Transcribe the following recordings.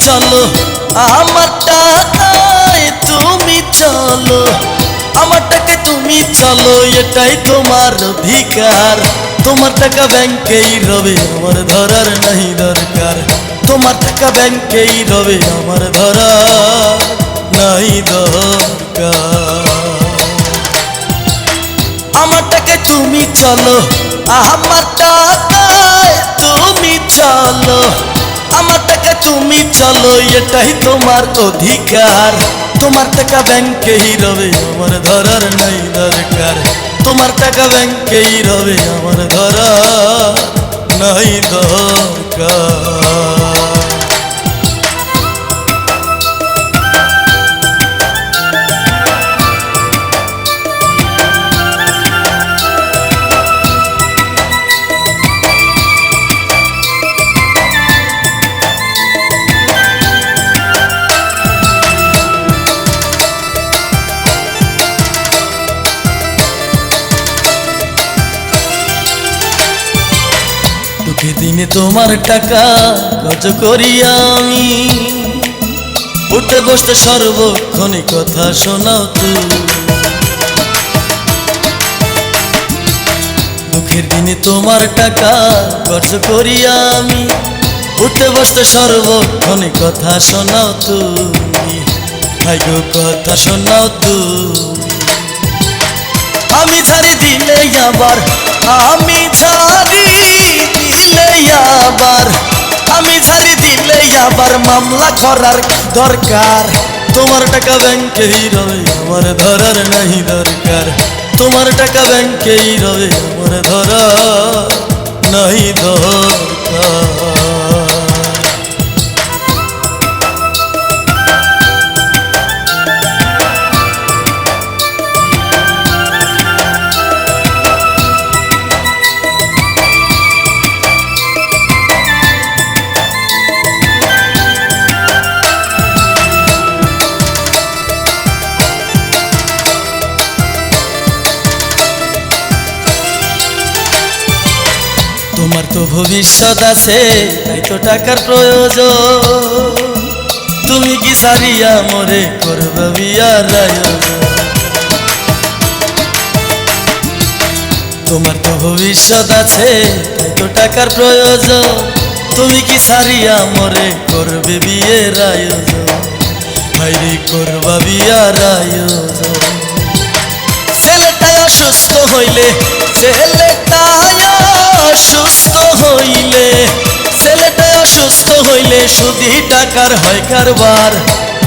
চলো, আমার টাকায় তুমি চলো, আমার টাকায় তুমি চলো, এটাই তোমার অধিকার। তোমার টাকা ব্যাংকেই রবে, আমার ধরার নাই দরকার। তোমার টাকা ব্যাংকেই রবে, আমার ধরার নাই দরকার। আমার টাকায় তুমি চলো, আমার টাকায় তুমি চলো, আমার টাকায় তুমি চলো, এটাই তোমার অধিকার। তোমার টাকা ব্যাংকেই রবে, আমার ধরার নাই দরকার। তোমার টাকা ব্যাংকেই রবে, আমার ধরার নাই দরকার। দুঃখের দিনে তোমার টাকা খরচ করি আমি, উঠতে বসতে সর্বক্ষণে কথা শোনাও তুমি। দুঃখের দিনে তোমার টাকা খরচ করি আমি, উঠতে বসতে সর্বক্ষণে কথা শোনাও তুমি। হাই গো কথা শোনাও তুমি। আমি ঝাড়ি দিলে আবার, আমি ঝাড়ি দিলে আবার, আমি ঝাড়ি দিলে আবার মামলা করার দরকার। তোমার টাকা ব্যাংকেই রবে, আমার ধরার নাই দরকার। তোমার টাকা ব্যাংকেই রবে, আমার ধরার নাই দরকার। তোমার তো ভবিষ্যৎ আছে, তাই তো টাকার প্রয়োজন। তুমি কি সারিয়া মরে করবে বিয়ার আয়োজন? তোমার তো ভবিষ্যৎ আছে, তাই তো টাকার প্রয়োজন। তুমি কি সারিয়া মরে করবে বিয়ের আয়োজন? ভাইরে করবা বিয়ার আয়োজন। ছেলেটাই অসুস্থ হইলে, ছেলেটাই অসুস্থ হইলে, ছেলেটাই অসুস্থ হইলে শুধু টাকার হয় কারবার।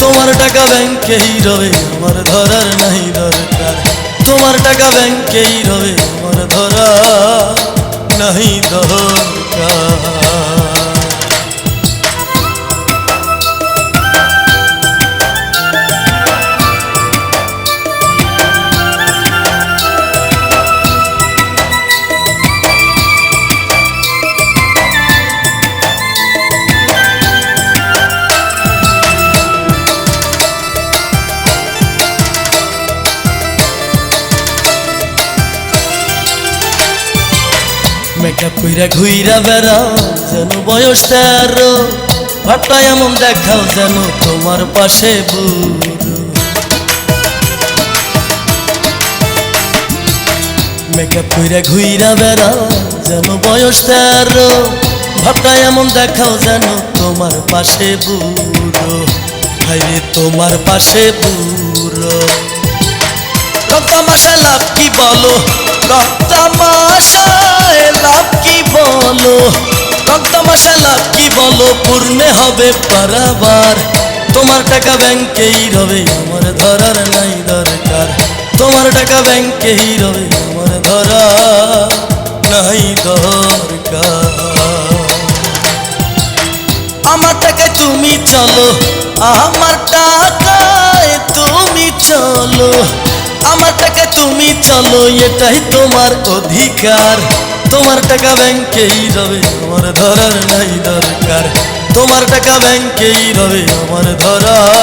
তোমার টাকা ব্যাংকেই রবে, আমার ধরার নাই দরকার। তোমার টাকা ব্যাংকেই রবে, আমার ধরার নাই দরকার। মেকআপ কইরা ঘুইরা বেড়াও যেন বয়স 13, ভাবটা এমন দেখাও যেন তোমার পাশে বুড়ো। মেকআপ কইরা ঘুইরা বেড়াও যেন বয়স 13, ভাবটা এমন দেখাও যেন তোমার পাশে বুড়ো। হাইরে তোমার পাশে বুড়ো। রক্তামাশায় লাভ কি বলো, রক্তামাশায় লাভ কি বলো, রক্তামাশায় লাভ কি বলো, পূর্ণে হবে পারাবার। তোমার টাকা ব্যাংকেই রবে, আমার ধরার নাই দরকার। তোমার টাকা ব্যাংকেই রবে, আমার ধরার নাই দরকার। আমার টাকায় তুমি চলো, আমার টাকায় তুমি চলো, আমার টাকায় তুমি চলো, এটাই তোমার অধিকার। তোমার টাকা ব্যাংকেই রবে, আমার ধরার নাই দরকার। তোমার টাকা ব্যাংকেই রবে, আমার ধরার